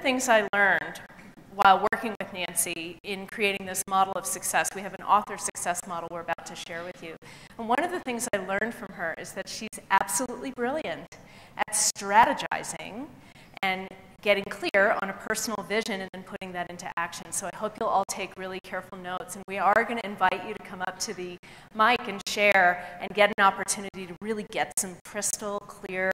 things I learned while working with Nancy in creating this model of success, we have an author success model we're about to share with you. And one of the things I learned from her is that she's absolutely brilliant at strategizing and getting clear on a personal vision and then putting that into action. So I hope you'll all take really careful notes. And we are going to invite you to come up to the mic and share and get an opportunity to really get some crystal clear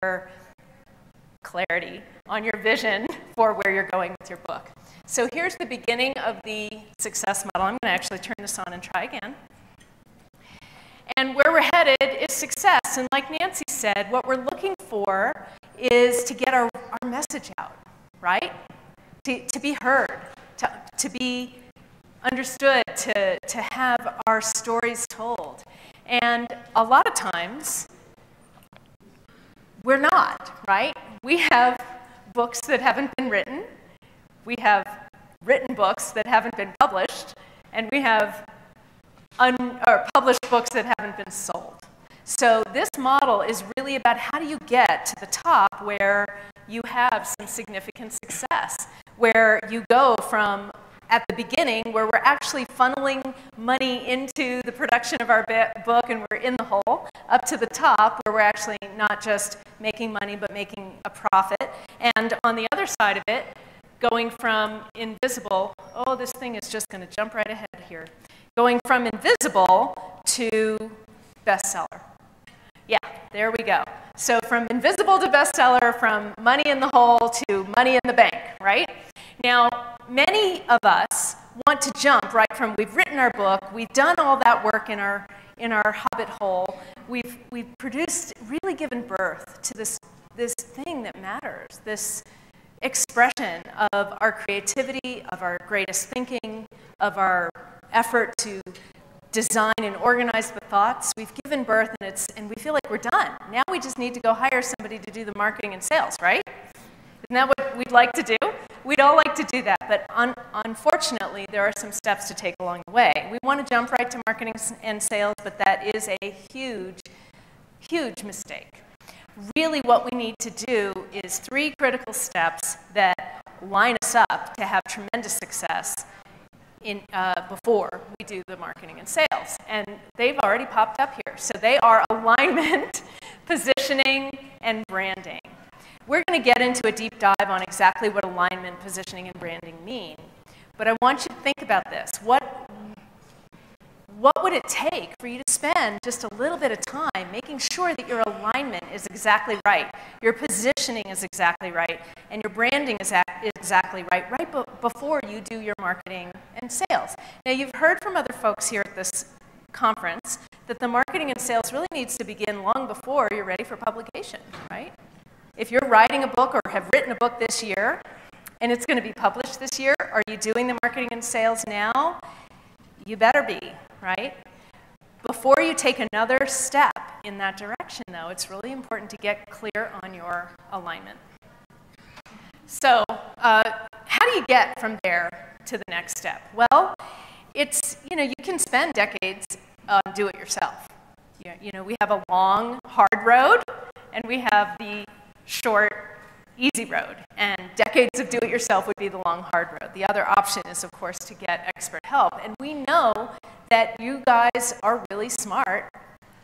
clarity on your vision for where you're going with your book. So here's the beginning of the success model. I'm going to actually turn this on and try again. And where we're headed is success. And like Nancy said, what we're looking for is to get our message out, right? To be heard, to be understood, to have our stories told. And a lot of times, we're not, right? We have books that haven't been written. We have written books that haven't been published. And we have published books that haven't been sold. So this model is really about how do you get to the top where you have some significant success, where you go from at the beginning where we're actually funneling money into the production of our book and we're in the hole, up to the top where we're actually not just making money but making a profit. And on the other side of it, going from invisible, oh, this thing is just going to jump right ahead here, going from invisible to bestseller. Yeah, there we go. So from invisible to bestseller, from money in the hole to money in the bank, right? Now, many of us want to jump right from we've written our book, we've done all that work in our hobbit hole, we've produced, really given birth to this thing that matters, this expression of our creativity, of our greatest thinking, of our effort to design and organize the thoughts. We've given birth and we feel like we're done. Now we just need to go hire somebody to do the marketing and sales, right? Isn't that what we'd like to do? We'd all like to do that, but unfortunately, there are some steps to take along the way. We want to jump right to marketing and sales, but that is a huge, huge mistake. Really what we need to do is 3 critical steps that line us up to have tremendous success before we do the marketing and sales. And they've already popped up here. So they are alignment, positioning, and branding. We're going to get into a deep dive on exactly what alignment, positioning, and branding mean. But I want you to think about this. What would it take for you to spend just a little bit of time making sure that your alignment is exactly right, your positioning is exactly right, and your branding is exactly right before you do your marketing and sales? Now, you've heard from other folks here at this conference that the marketing and sales really needs to begin long before you're ready for publication, right? If you're writing a book or have written a book this year, and it's going to be published this year, are you doing the marketing and sales now? You better be, right? Before you take another step in that direction, though, it's really important to get clear on your alignment. So, how do you get from there to the next step? Well, it's, you can spend decades on do-it-yourself. We have a long, hard road, and we have the short, easy road. And decades of do-it-yourself would be the long, hard road. The other option is, of course, to get expert help. And we know that you guys are really smart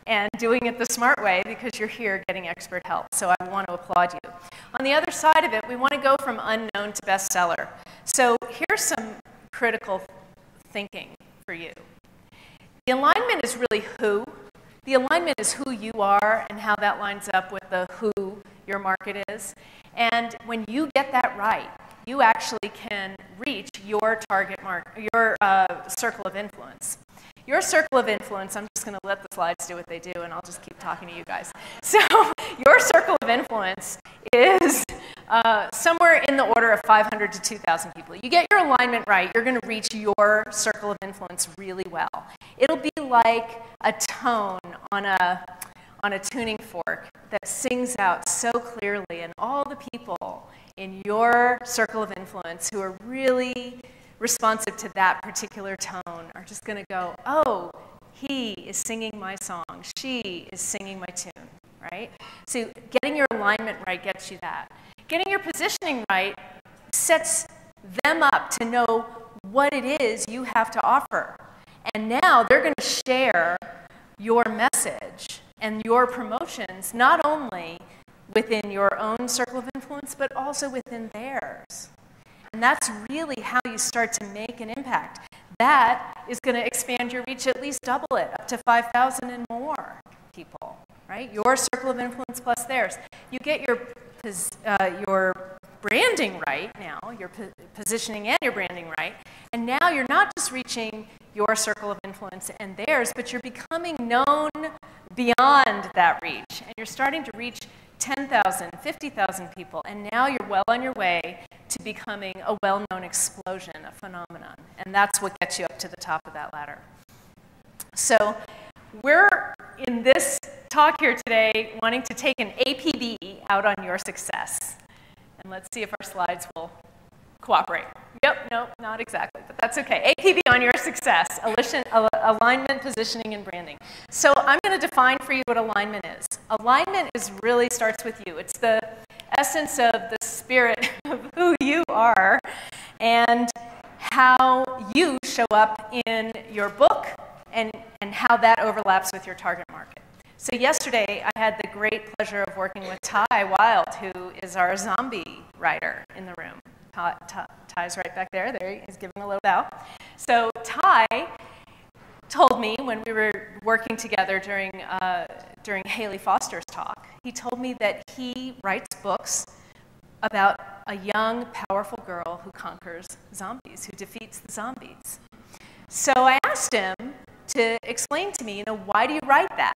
and doing it the smart way because you're here getting expert help. So I want to applaud you. On the other side of it, we want to go from unknown to bestseller. So here's some critical thinking for you. The alignment is really who. The alignment is who you are and how that lines up with the who your market is. And when you get that right, you actually can reach your target market, your circle of influence. Your circle of influence, I'm just going to let the slides do what they do, and I'll just keep talking to you guys. So your circle of influence is somewhere in the order of 500 to 2,000 people. You get your alignment right, you're going to reach your circle of influence really well. It'll be like a tone on a tuning fork that sings out so clearly, and all the people in your circle of influence who are really responsive to that particular tone are just going to go, oh, he is singing my song, she is singing my tune, right? So getting your alignment right gets you that. Getting your positioning right sets them up to know what it is you have to offer. And now they're going to share your message and your promotions, not only within your own circle of influence, but also within theirs. And that's really how you start to make an impact. That is going to expand your reach, at least double it, up to 5,000 and more people, right? Your circle of influence plus theirs. You get your branding right now, your positioning and your branding right, and now you're not just reaching your circle of influence and theirs, but you're becoming known beyond that reach, and you're starting to reach 10,000, 50,000 people, and now you're well on your way to becoming a well-known explosion, a phenomenon, and that's what gets you up to the top of that ladder. So we're, in this talk here today, wanting to take an APB out on your success. And let's see if our slides will cooperate. Yep, nope, not exactly, but that's okay. APB on your success, alignment, positioning, and branding. So I'm going to define for you what alignment is. Alignment really starts with you. It's the essence of the spirit of who you are and how you show up in your book and how that overlaps with your target market. So yesterday, I had the great pleasure of working with Ty Wild, who is our zombie writer in the room. Ty's right back there. There he is, giving a little bow. So Ty told me when we were working together during Haley Foster's talk, he told me that he writes books about a young, powerful girl who conquers zombies, who defeats the zombies. So I asked him to explain to me, why do you write that?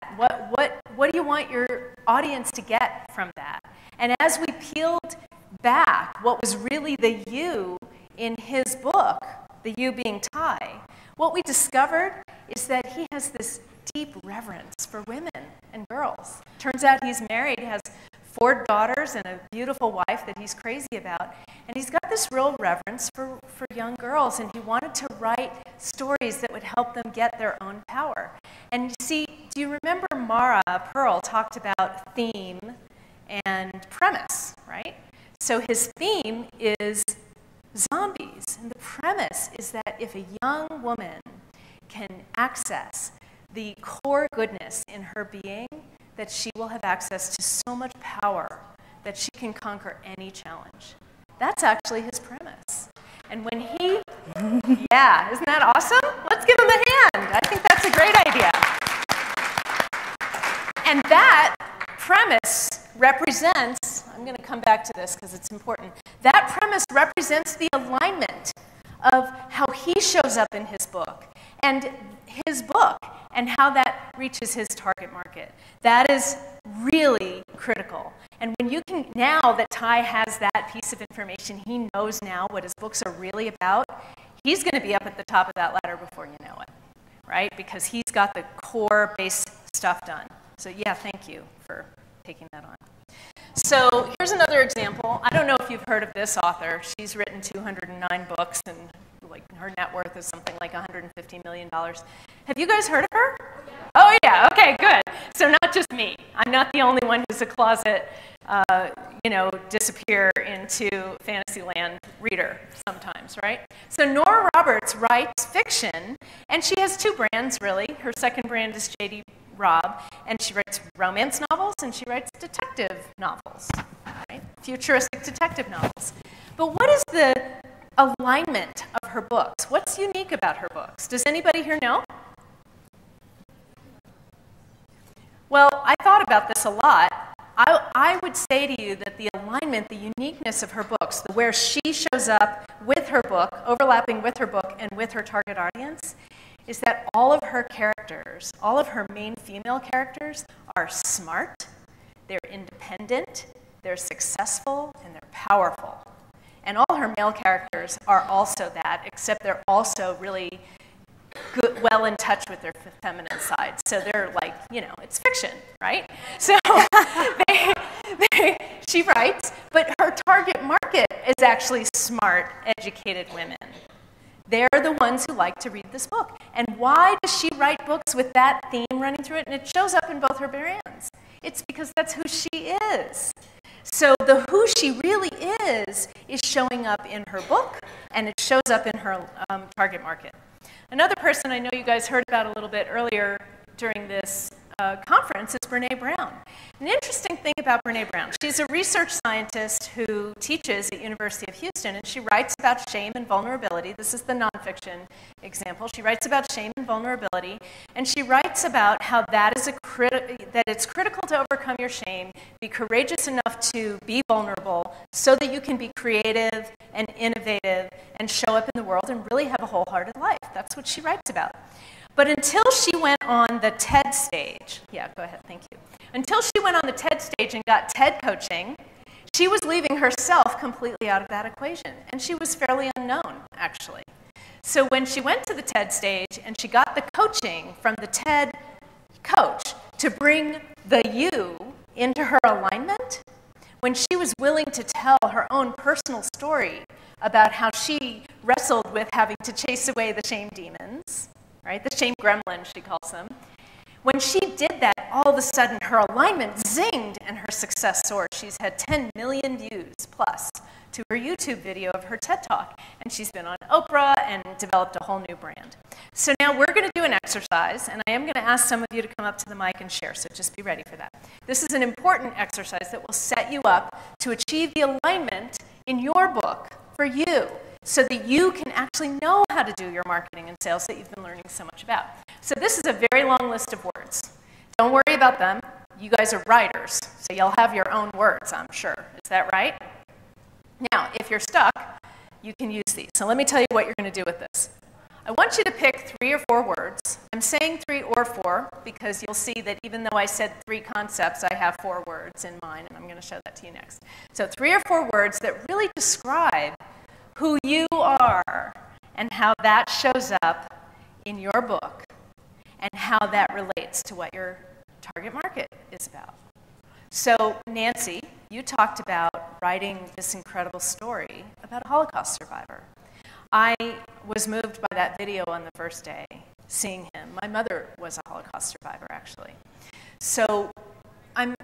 What do you want your audience to get from that? And as we peeled back what was really the you in his book, the you being Ty, what we discovered is that he has this deep reverence for women and girls. Turns out he's married, has 4 daughters and a beautiful wife that he's crazy about. And he's got this real reverence for young girls, and he wanted to write stories that would help them get their own power. And you see, do you remember Mara Pearl talked about theme and premise, right? So his theme is zombies, and the premise is that if a young woman can access the core goodness in her being, that she will have access to so much power that she can conquer any challenge. That's actually his premise. And when he, yeah, isn't that awesome? Let's give him a hand. I think that's a great idea. And that premise represents, I'm going to come back to this because it's important, that premise represents the alignment of how he shows up in his book and his book and how that reaches his target market. That is really critical. And when you can, now that Ty has that piece of information, he knows now what his books are really about, he's going to be up at the top of that ladder before you know it, right? Because he's got the core base stuff done. So yeah, thank you for taking that on. So here's another example. I don't know if you've heard of this author. She's written 209 books, and her net worth is something like $150 million. Have you guys heard of her? Oh yeah, okay, good. So not just me. I'm not the only one who's a closet, disappear into Fantasyland reader sometimes, right? So Nora Roberts writes fiction, and she has 2 brands, really. Her second brand is J.D. Robb, and she writes romance novels, and she writes detective novels, right? Futuristic detective novels. But what is the alignment of her books? What's unique about her books? Does anybody here know? Well, I thought about this a lot. I would say to you that the alignment, the uniqueness of her books, where she shows up with her book, overlapping with her book and with her target audience, is that all of her characters, all of her main female characters are smart, they're independent, they're successful, and they're powerful. And all her male characters are also that, except they're also really good, well in touch with their feminine side. So they're like, it's fiction, right? So she writes, but her target market is actually smart, educated women. They're the ones who like to read this book. And why does she write books with that theme running through it? And it shows up in both her brands. It's because that's who she is. So the who she really is showing up in her book, and it shows up in her target market. Another person I know you guys heard about a little bit earlier during this conference is Brene Brown. An interesting thing about Brene Brown, she's a research scientist who teaches at University of Houston, and she writes about shame and vulnerability. This is the nonfiction example. She writes about shame and vulnerability, and she writes about how that it's critical to overcome your shame, be courageous enough to be vulnerable so that you can be creative and innovative and show up in the world and really have a wholehearted life. That's what she writes about. But until she went on the TED stage, yeah, go ahead, thank you. Until she went on the TED stage and got TED coaching, she was leaving herself completely out of that equation. And she was fairly unknown, actually. So when she went to the TED stage and she got the coaching from the TED coach to bring the you into her alignment, when she was willing to tell her own personal story about how she wrestled with having to chase away the shame demons, right? The shame gremlin, she calls them. When she did that, all of a sudden her alignment zinged and her success soared. She's had 10 million views plus to her YouTube video of her TED Talk, and she's been on Oprah and developed a whole new brand. So now we're going to do an exercise, and I am going to ask some of you to come up to the mic and share, so just be ready for that. This is an important exercise that will set you up to achieve the alignment in your book for you, so that you can actually know how to do your marketing and sales that you've been learning so much about. So this is a very long list of words. Don't worry about them. You guys are writers, so you'll have your own words, I'm sure. Is that right? Now, if you're stuck, you can use these. So let me tell you what you're going to do with this. I want you to pick 3 or 4 words. I'm saying 3 or 4 because you'll see that even though I said 3 concepts, I have 4 words in mind, and I'm going to show that to you next. So 3 or 4 words that really describe who you are and how that shows up in your book and how that relates to what your target market is about. So Nancy, you talked about writing this incredible story about a Holocaust survivor. I was moved by that video on the first day, seeing him. My mother was a Holocaust survivor, actually. So I'm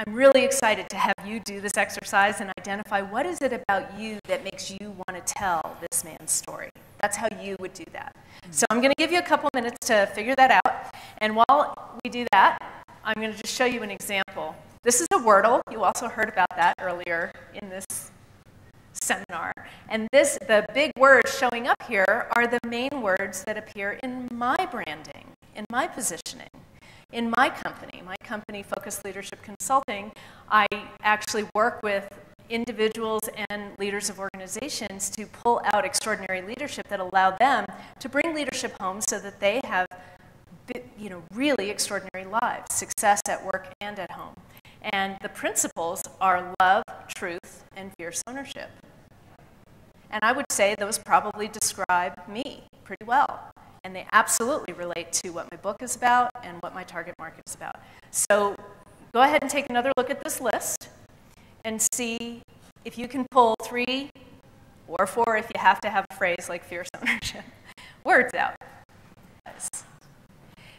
really excited to have you do this exercise and identify what is it about you that makes you want to tell this man's story. That's how you would do that. So I'm going to give you a couple minutes to figure that out. And while we do that, I'm going to just show you an example. This is a Wordle. You also heard about that earlier in this seminar. And the big words showing up here are the main words that appear in my branding, in my positioning. In my company, Focused Leadership Consulting, I actually work with individuals and leaders of organizations to pull out extraordinary leadership that allow them to bring leadership home so that they have really extraordinary lives, success at work and at home. And the principles are love, truth, and fierce ownership. And I would say those probably describe me pretty well. And they absolutely relate to what my book is about and what my target market is about. So go ahead and take another look at this list and see if you can pull 3 or 4 if you have to have a phrase like fierce ownership words out.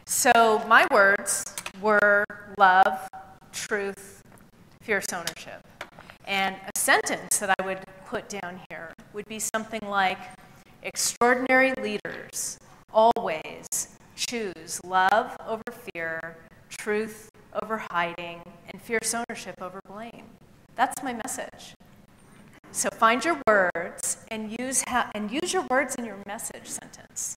So my words were love, truth, fierce ownership. And a sentence that I would put down here would be something like, extraordinary leaders always choose love over fear, truth over hiding, and fierce ownership over blame. That's my message. So find your words and use your words in your message sentence.